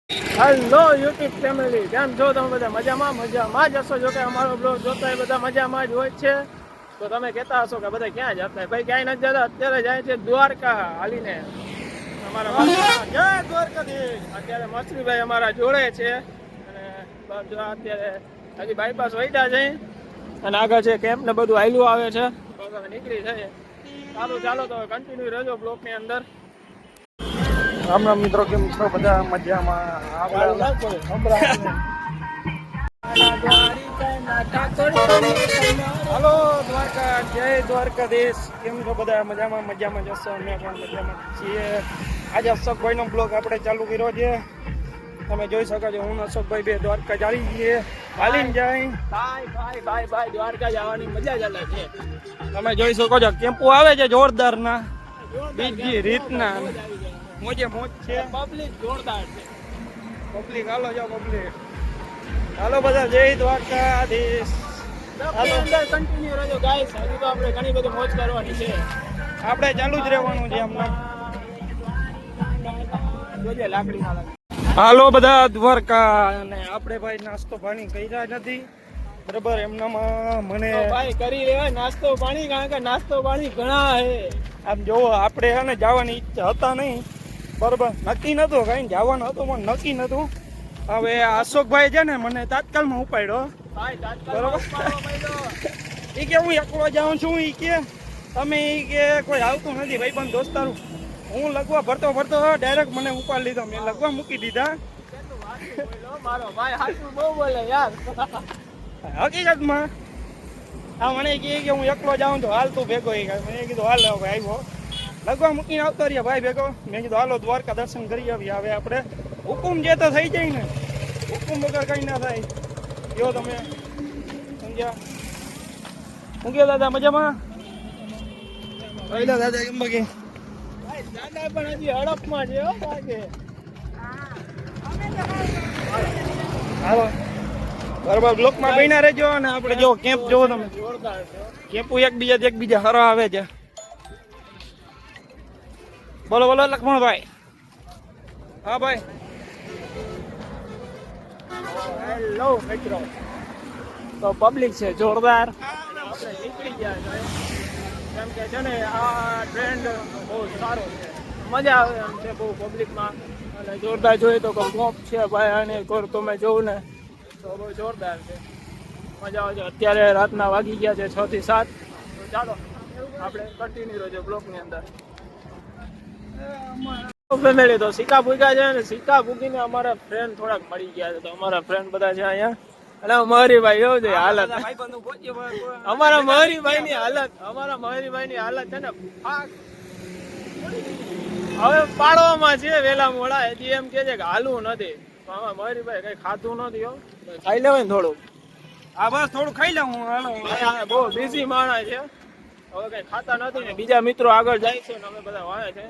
Hello YouTube family, કેમ છો તમે બધા? મજામાં જ હશો. જો કે અમારો બ્લોગ જોતા બધા મજામાં જ હોય છે. તો તમે કહેતા હશો કે બધા ક્યાં જતા? ભાઈ ક્યાંય નથી જતા, અત્યારે જાય છે દ્વારકા હાલીને. અમારા જય દ્વારકાધીશ. અત્યારે મછલીભાઈ અમારા જોડે છે અને અત્યારે હજી બાયપાસ વહીટા છે અને આગળ છે કેમ્પ ને બધું હાલ્યું આવે છે. તો નીકળી જાય. ચાલો તો કન્ટિન્યુ રહેજો બ્લોગ ની અંદર. રામ રામ મિત્રો, કેમ છો બધા? મજામાં? હાલો દ્વારકા, જય દ્વારકાધીશ. કેમ છો બધા? મજામાં જશો? અમે પણ મજામાં છીએ. આજે અશોકભાઈનો બ્લોગ આપણે ચાલુ કર્યો છે. તમે જોઈ શકો છો, હું અશોકભાઈ બે દ્વારકા ચાલી જઈએ, હાલીને જાય. ભાઈ દ્વારકા જવાની મજા જ અલગ છે. તમે જોઈ શકો છો, કેમ્પો આવે છે જોરદાર ના, બીજી રીતના મોજે મોજ છે. પબ્લિક જોરદાર છે. પબ્લિક હાલો હાલો બધા, જય દ્વારકાધીશ. અંદર કન્ટિન્યુ રહેજો ગાઈસ. હજી તો આપણે ઘણી બધી મોજ કરવાની છે. આપણે ચાલુ જ રહેવાનું છે હમણાં. જોજે લાકડી ના લાગે. હાલો બધા દ્વારકા. અને આપણે ભાઈ નાસ્તો પાણી કર્યા નથી બરાબર. એમનામાં મને ભાઈ કરી લેવાય નાસ્તો પાણી, કારણ કે નાસ્તો પાણી ઘણા હે. આમ જોવો, આપણે હે ને જવાની ઈચ્છા હતા નહીં બરાબર, નક્કી નતું કઈ જવાનું હતું પણ નક્કી નતું. હવે અશોકભાઈ છે ને મને તાત્કાલમાં ઉપાડ્યો બરાબર. એ કે હું એકલો જાઉં છું, એ કે તમે એ કે કોઈ આવતું નથી ભાઈ બંધ દોસ્તારું. હું લગવા ભરતો ડાયરેક્ટ મને ઉપાડી લીધો. મેં લગવા મૂકી દીધા. મારો ભાઈ હાચું બહુ બોલે યાર. હકીકતમાં આ મને કહે કે હું એકલો જાઉં તો હાલ તું ભેગો. મેં કીધું હાલ ભાઈ આવ્યો, લગવા મૂકીને આવતો રહ્યા ભાઈ ભેગો. મેં કીધું હાલો દ્વારકા દર્શન કરી આવીએ. હવે આપણે હુકુમ જે તો થઈ જાય ને, હુકુમ વગર કઈ ના થાય. જો તમે સમજ્યા? હું ગયો દાદા મજામાં? દાદા કેમ બાકી? દાદા પણ હજી હડપમાં છે હો બાકી. હાલો બરાબર, બ્લોકમાં બન્યા રહેજો. અને આપણે જો કેમ્પ જોવો તમે, જોરદાર છે. કેમ્પો એકબીજા હરા આવે છે. બોલો લક્ષ્મણભાઈ. હા ભાઈ. હેલો મિત્રો, તો પબ્લિક છે જોરદાર. આપણે નીકળી ગયા છે કેમ કે છે ને આ ટ્રેન્ડ બહુ સારો છે, મજા આવે એમ છે બહુ પબ્લિકમાં. અને જોરદાર જોઈએ તો મોપ છે ભાઈ. અને તમે જોવું ને તો બહુ જોરદાર છે, મજા આવે છે. અત્યારે રાતના વાગી ગયા છે 6 થી 7. તો ચાલો આપણે કન્ટિન્યુ રહેજો બ્લોકની અંદર. ફેમિલી તો સિક્કા ભૂગ્યા છે ને સિક્કા ભૂગીને અમારા ફ્રેન્ડ થોડાક મળી ગયા છે. તો અમારા ફ્રેન્ડ બધા છે અહીંયા. અને મહરીભાઈ એવું છે હાલત. અમારા મહરીભાઈ ની હાલત છે ને હવે પાડવામાં છે વેલા મોડા. હજી એમ કે છે કે હાલવું નથી. આમાં મહરીભાઈ કઈ ખાધું નથી હો. ખાઈ લેવાય ને થોડું. હા બસ થોડું ખાઈ લઉં હું. હાલો, બહુ બિઝી માણસ છે, હવે કઈ ખાતા નથી ને બીજા મિત્રો આગળ જાય છે ને અમે બધા વાળે છે.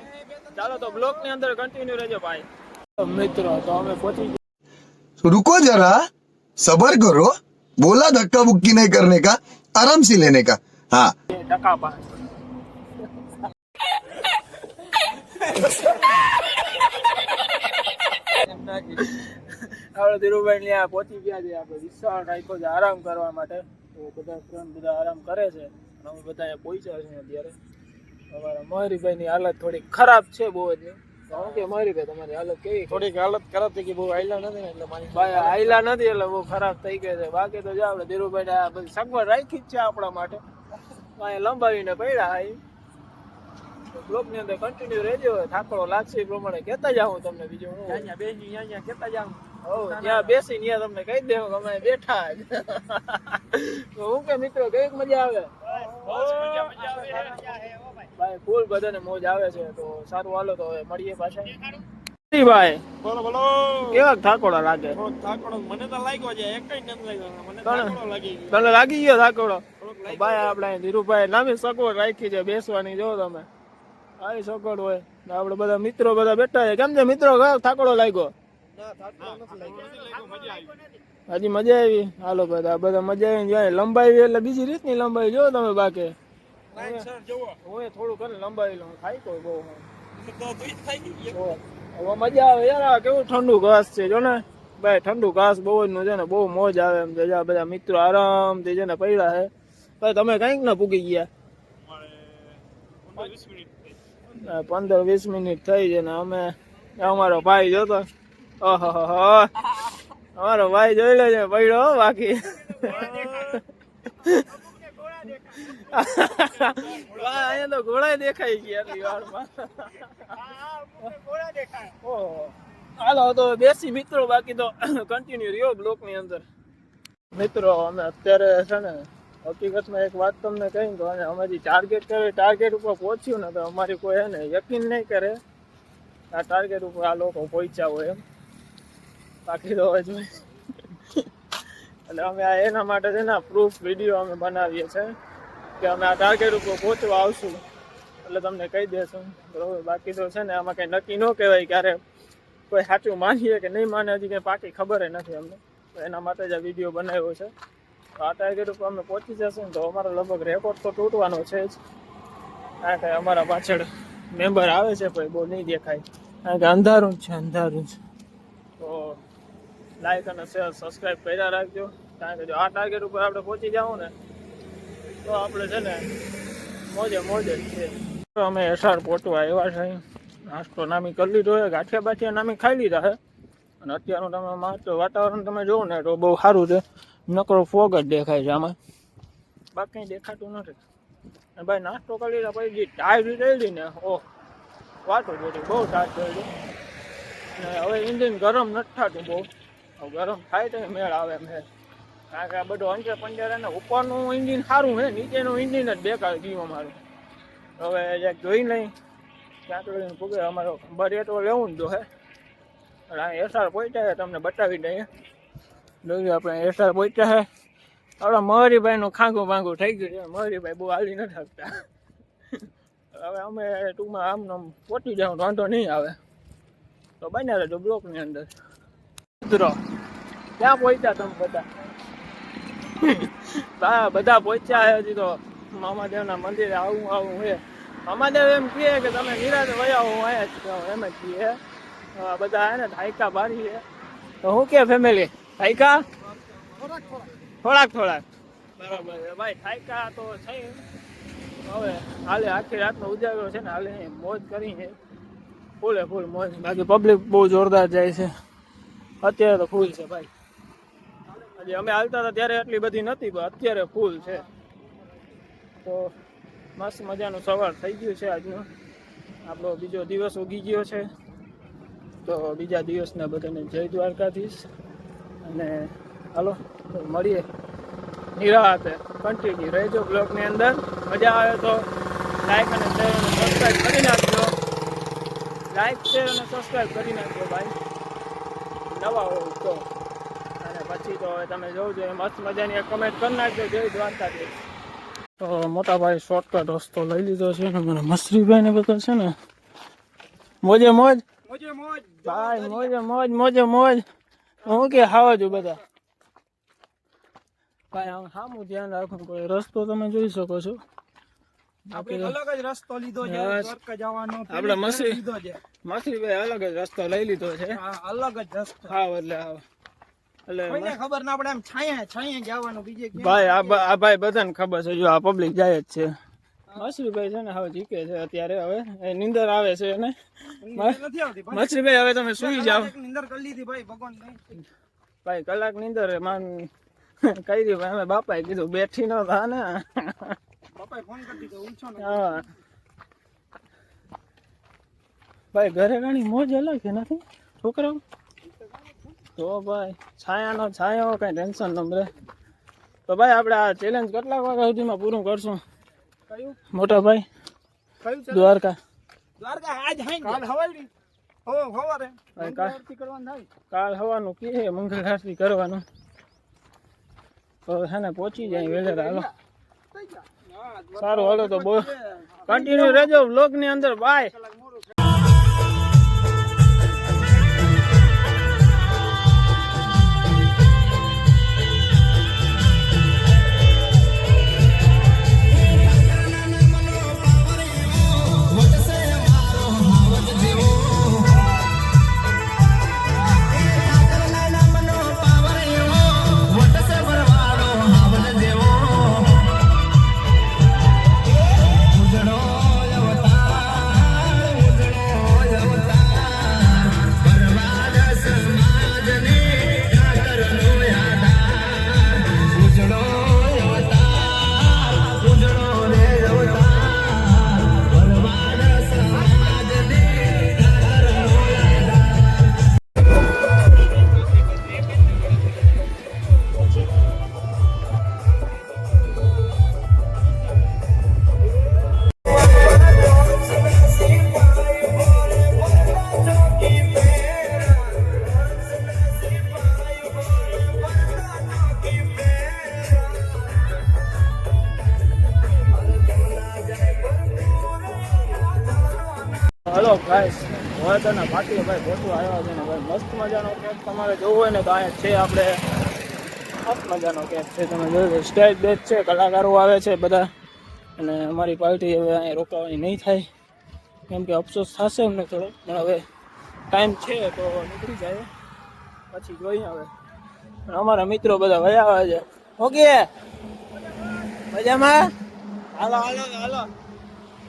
ચાલો તો બ્લોક ની અંદર કન્ટિન્યુ રહેજો ભાઈ. મિત્રો તો અમે પહોંચી ગયા. रुको जरा, सबर करो. बोला धक्का बुक्की नहीं करने का, आराम से लेने का. हाँ ટકા પાસ. આપણે ધીરુભાઈ ત્યાં પહોંચી ગયા છે. આપણે વિશાળ રાખ્યો છે આરામ કરવા માટે. તો બધા ફ્રેન્ડ બધા આરામ કરે છે. અમે બધા પહોંચ્યા છે અત્યારે. અમારા મહરીભાઈ ની હાલત થોડી ખરાબ છે બહુ જ. કારણ કે મહરીભાઈ તમારી હાલત કેવી? થોડીક હાલત ખરાબ થઈ ગઈ, બહુ આયલા નથી ને એટલે મારી ભાઈ આયલા નથી એટલે બહુ ખરાબ થઈ ગઈ છે. બાકી તો જો આપણે ધીરુભાઈ ને આ બધી સગવડ રાખી જ છે આપણા માટે. અહીંયા લંબાવીને પડ્યા. બ્લોક ની અંદર કન્ટિન્યુ રહેજો. થાકડો લાગશે એ પ્રમાણે કહેતા જાઉં તમને. બીજું હું અહીંયા બેસી અહીંયા કહેતા જાઉં. ત્યાં બેસી ત્યાં તમને કહી દેવું અમે બેઠા જ. તો હું કે મિત્રો કઈક મજા આવે ભાઈ, ફૂલ બધાને મોજ આવે છે. તો સારું હાલો તો હવે મળીએ પાછા. ભાઈ બોલો કેવા થાકોડા લાગે? થાકડો મને તો લાગ્યો છે, એક કઈ નથી લાગ્યો મને. થાકડો લાગી ગયો. તને લાગી ગયો થાકોડો? ભાઈ આપણે ધીરુભાઈ નામી સગવડ રાખી છે બેસવાની. જો તમે આવી સગવડ હોય ને આપણે બધા મિત્રો બધા બેઠા છે. કેમ છે મિત્રો, થાકોડો લાગ્યો? હજી મજા આવી? હાલો બધા મજા આવી જાય. લંબાઈ એટલે બીજી રીતની લંબાઈ જો તમે. બાકી હું થોડું કરે લંબાઈ લઉં. ખાઈ કોઈ બહુ હવે મજા આવે યાર. આ કેવું ઠંડુ ઘાસ છે જો ને ભાઈ, ઠંડુ ઘાસ બહુ જ નું છે ને, બહુ મોજ આવે એમ છે. જ્યાં બધા મિત્રો આરામથી છે ને પડ્યા છે. ભાઈ તમે કઈક ના પૂગી ગયા? 15-20 મિનિટ થઈ છે ને અમે, અમારો ભાઈ જોતો, ઓહો અમારો ભાઈ જોઈ લે છે પડ્યો બાકી. અહીંયા તો ઘોડા દેખાઈ ગયા એટલી વારમાં. હાલો તો બેસી મિત્રો, બાકી તો કન્ટિન્યુ રહ્યો બ્લોક ની અંદર. મિત્રો અમે અત્યારે છે ને હકીકતમાં એક વાત તમને કહી તો, અમારી ટાર્ગેટ ઉપર પહોંચ્યું ને તો અમારી કોઈ હે ને યકીન નહીં કરે આ ટાર્ગેટ ઉપર આ લોકો પહોંચ્યા હોય એમ. બાકી તો હવે જોઈએ. એટલે અમે આ એના માટે છે ને પ્રૂફ વિડીયો અમે બનાવીએ છીએ કે અમે આ ટાર્ગેટ ઉપર પહોંચવા આવશું એટલે તમને કહી દેશું બરોબર. બાકી તો છે ને આમાં કંઈ નક્કી ન કહેવાય ક્યારે કોઈ સાચું માનીએ કે નહીં માને, હજી કંઈ પાકી ખબર નથી અમને. એના માટે જ આ વિડીયો બનાવ્યો છે. આ ટાર્ગેટ ઉપર અમે પહોંચી જશું ને તો અમારો લગભગ રેકોર્ડ તો તૂટવાનો છે જ. કારણ કે અમારા પાછળ મેમ્બર આવે છે પણ બહુ નહીં દેખાય, કારણ કે અંધારું જ છે, અંધારું જ. તો લાઈક અને શેર સબસ્ક્રાઈબ કર્યા રાખજો, કારણ કે જો આ ટાર્ગેટ ઉપર આપણે પહોંચી જાવ ને તો આપણે છે ને મોજ જ છે. તો અમે એસાર પહોંચવા આવ્યા છે. નાસ્તો નામી કરી લીધો છે, ગાંઠિયા બાઠિયા નામી ખાઈ લીધા છે. અને અત્યારનું તમે વાતાવરણ તમે જોવો ને તો બહુ સારું છે. નકરો ફોગ જ દેખાય છે આમાં, બાકી દેખાતું નથી. અને ભાઈ નાસ્તો કરી લીધા પછી જે ટાઈટ રહેલી ને ઓહ વાતો જોડી બહુ ટાઈટ રહેલી. ને હવે ઇન્જિન ગરમ નથી થતું બહુ, ગરમ થાય તો મેળ આવે એમ છે. કારણ કે આ બધું 50-50 ને ઉપરનું ઇન્જિન સારું છે, નીચેનું ઇન્જિન જ બેકાર ગયું અમારું. હવે જ્યાં જોઈ નહીં ક્યાંક લઈને પૂગે અમારો બરેટો લેવું જ જોહે. અહીંયા એસઆર પહોંચ્યા છે, તમને બતાવી દઈએ. જોઈએ આપણે એસઆર પહોંચ્યા છે. આપણા મહરીભાઈનું ખાંગું ભાંગું થઈ ગયું છે. મહરીભાઈ બહુ હાલી નથી શકતા. હવે અમે ટૂંકમાં આમ પહોંચી જાઉં વાંધો નહીં આવે તો બન્યા રહેજો બ્લોકની અંદર. મિત્રો ક્યાં પહોંચ્યા તમે બધા? બધા પહોંચ્યા છે. હજી તો મામાદેવના મંદિરે આવું છે. મામાદેવ એમ કહે કે તમે નિરાતે વયા હું અહીંયા જ એમ જ કહીએ. બધા હે ને થાયકા બારી છે તો હું કે ફેમિલી થાયકા થોડાક બરાબર ભાઈ. થાયકા તો છે હવે હાલે આખી રાતનો ઉજાગરો છે ને, હાલે મોજ કરી છે ફૂલ મોજ. બાકી પબ્લિક બહુ જોરદાર જાય છે અત્યારે તો ફૂલ છે ભાઈ. હજી અમે હાલતા હતા ત્યારે એટલી બધી નથી પણ અત્યારે ફૂલ છે. તો મસ્ત મજાનું સવાર થઈ ગયું છે આજનો. આપણો બીજો દિવસ ઉગી ગયો છે. તો બીજા દિવસના બધાને જય દ્વારકાધીશ. અને હાલો મળીએ નિરાતે. કન્ટિન્યુ રહેજો બ્લોગની અંદર. મજા આવે તો લાઈક અને શેર અને સબસ્ક્રાઈબ કરી નાખજો. લાઈક શેર અને સબસ્ક્રાઈબ કરી નાખજો ભાઈ, નવા હોય તો. અને પછી તો હવે તમે જોજો એ મસ્ત મજાની એક કમેન્ટ કરી નાખજો જય દ્વારકાધીશ. તો મોટા ભાઈ શોર્ટકટ રસ્તો લઈ લીધો છે ને મને મસરીભાઈ ને બધા છે ને મોજે મોજ ભાઈ, મોજે મોજ. હું કે ખાવા જો બધા ભાઈ આમ સામું ધ્યાન રાખવું પડે. રસ્તો તમે જોઈ શકો છો. આપણે અલગ જ રસ્તો લીધો છે દ્વારકા જવાનો. આપણે મસરીભાઈ અલગ જ રસ્તો લઈ લીધો છે. અલગ જ રસ્તો. હા એટલે કોઈને ખબર ના પડે એમ છાયા જવાનું બીજે ભાઈ. આ ભાઈ બધાને ખબર છે. જો આ પબ્લિક જાય જ છે. મસરીભાઈ છે ને હવે જીકે છે અત્યારે. હવે નીંદર આવે છે એને. મસરીભાઈ હવે તમે સુઈ જાઓ. નીંદર કરી લીધી ભાઈ, ભગવાન ભાઈ કલાક નીંદર માન કહી દઉં. અમે બાપાએ કીધું બેઠી ન થા ને. બાપાએ ફોન કરી દીધો ઊંચો ને. હા ભાઈ ઘરે ઘણી મોજ અલગ છે નથી છોકરાઓ? તો ભાઈ છાયાનો કઈ ટેન્શન ન રહે. તો ભાઈ આપણે આ ચેલેન્જ કેટલા વાગ્યા સુધીમાં પૂરું કરશું? કયું મોટા ભાઈ? કયું છે? દ્વારકા આજ કાલ હવારી હવારે આરતી કરવાનું થાય. કાલ હવાનું કે મંગળ આરતી કરવાનું તો છે ને પહોંચી જાય વેલેરા. હાલો સારું હાલો તો બહુ કન્ટિન્યુ રહેજો વ્લોગ ની અંદર. બાય. ગાઈસ વડોદરાના પાટીએ ભાઈ ગોઠવા આવ્યા છે ને ભાઈ મસ્ત મજાનો કેક તમારે જોવું હોય ને તો અહીંયા છે આપણે મસ્ત મજાનો કેક છે તમે જોયું સ્ટેજ બેજ છે કલાકારો આવે છે બધા અને અમારી પાર્ટી હવે અહીંયા રોકાવાની નહીં થાય કેમ કે અફસોસ થશે અમને થોડો પણ હવે ટાઈમ છે તો નીકળી જાય પછી જોઈએ હવે અમારા મિત્રો બધા વયા આવે છે ઓકે મજામાં હાલો હાલો હાલો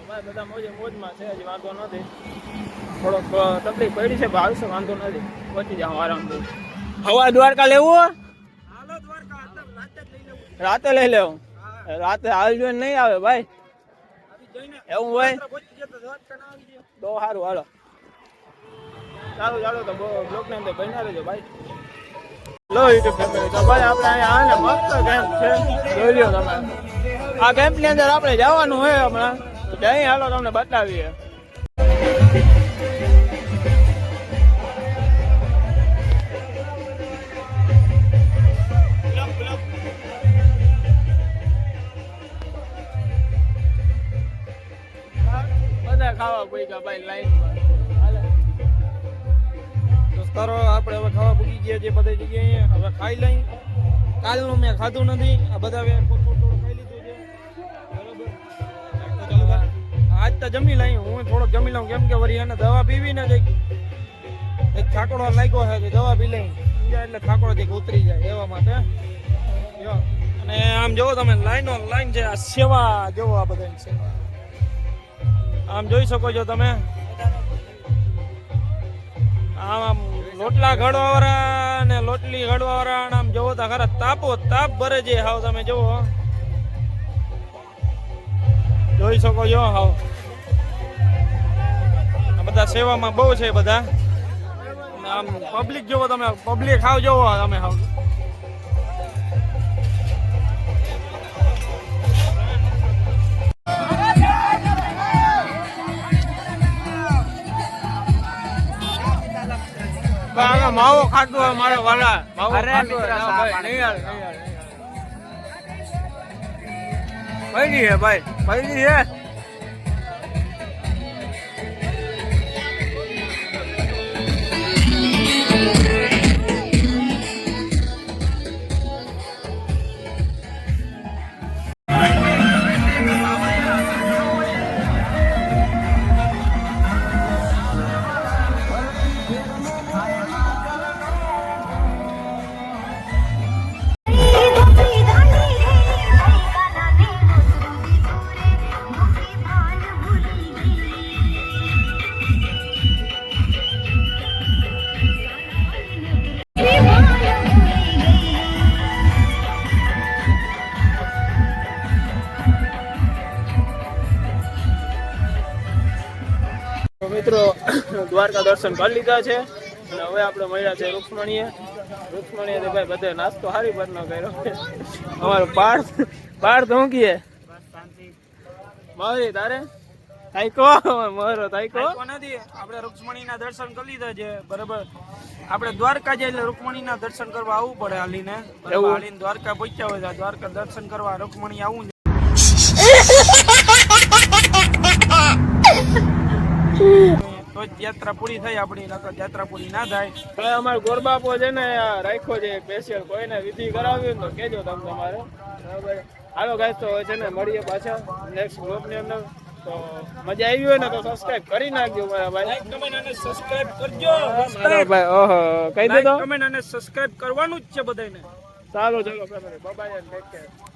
ભાઈ બધા મોજમાં છે હજી વાંધો નથી થોડોક તકલીફ પડી છે પણ આવશે વાંધો નથી પહોંચી જાવ આરામથી હવા દ્વારકા લેવું રાતે લઈ લેવું રાતે હાલ જોઈને નહીં આવે ભાઈ એવું હોય તો સારું હાલો ચાલો ચાલો તો બ્લોક ને અંદર બન્યા રહેજો ભાઈ લો યુટ્યુબ ફેમિલી તો ભાઈ આપણે અહીંયા આવે ને મસ્ત કેમ્પ છે જોઈ લ્યો તમે આ કેમ્પની અંદર આપણે જવાનું હોય હમણાં જઈ હાલો તમને બતાવીએ બધા ખાવા પૈકા ભાઈ લાઈનમાં દોસ્તારો આપણે હવે ખાવા પૂગી ગયા છે બધી જગ્યાએ હવે ખાઈ લઈ કાલનું મેં ખાધું નથી આ બધા થોડું ખાઈ લીધું છે બરાબર આજ તો જમી લઈ હું થોડોક જમી લઉં કેમ કે વળી એને દવા પીવી ને એક ખાકડો લાગ્યો છે દવા પી લઈ એટલે ખાકડો જે ઉતરી જાય એવા માટે અને આમ જોવો તમે લાઈન છે આ સેવા જોવો આ બધાની સેવા આમ જોઈ શકો છો તમે આમ લોટલા ઘડવાવાળા ને લોટલી ઘડવાવાળા આમ જોવો તો ખરા તાપ ભરે છે હાવ તમે જોવો જોઈ શકો છો હાવ આ બધા સેવામાં બહુ છે બધા આમ પબ્લિક જોવો તમે પબ્લિક હાવ જોવો તમે હાવ માવો ખાતો હોય મારે વાલા માવો ખાતો હોય ભાઈ હે ભાઈ ભાઈ હે મિત્રો દ્વારકા દર્શન કરી લીધા છે અને હવે આપણે મળ્યા છે રૂક્ષ્મણીએ ભાઈ બધે નાસ્તો સારી પરનો કર્યો અમારો પાર્થ ઊંઘીએ મારી તારે તાઈકો મારો તાઈકો નથી આપણે રૂક્ષ્મણીના દર્શન કરી લીધા છે બરાબર આપણે દ્વારકા જઈએ એટલે રૂક્ષ્મણીના દર્શન કરવા આવવું પડે હાલીને હાલીને દ્વારકા પહોંચ્યા હોય દ્વારકા દર્શન કરવા રૂક્ષ્મણી આવવું તો યાત્રા પૂરી થાય આપણી નકર યાત્રા પૂરી ના થાય અમારો ગોરબાપો છે ને રાખ્યો છે સ્પેશિયલ કોઈને વિધિ કરાવ્યું ને તો કેજો તમે તમારે બરાબર હાલો ગાઈસ તો છે ને મળીએ પાછા નેક્સ્ટ બ્લોગ ની અંદર તો મજા આવી હોય ને તો સબસ્ક્રાઇબ કરી નાખજો મારા ભાઈ લાઈક કમેન્ટ અને સબસ્ક્રાઇબ કરજો મારા ભાઈ ઓહો કહી દે તો કમેન્ટ અને સબસ્ક્રાઇબ કરવાનું જ છે બધાને ચાલો ચલો બાય બાય ટેક કેર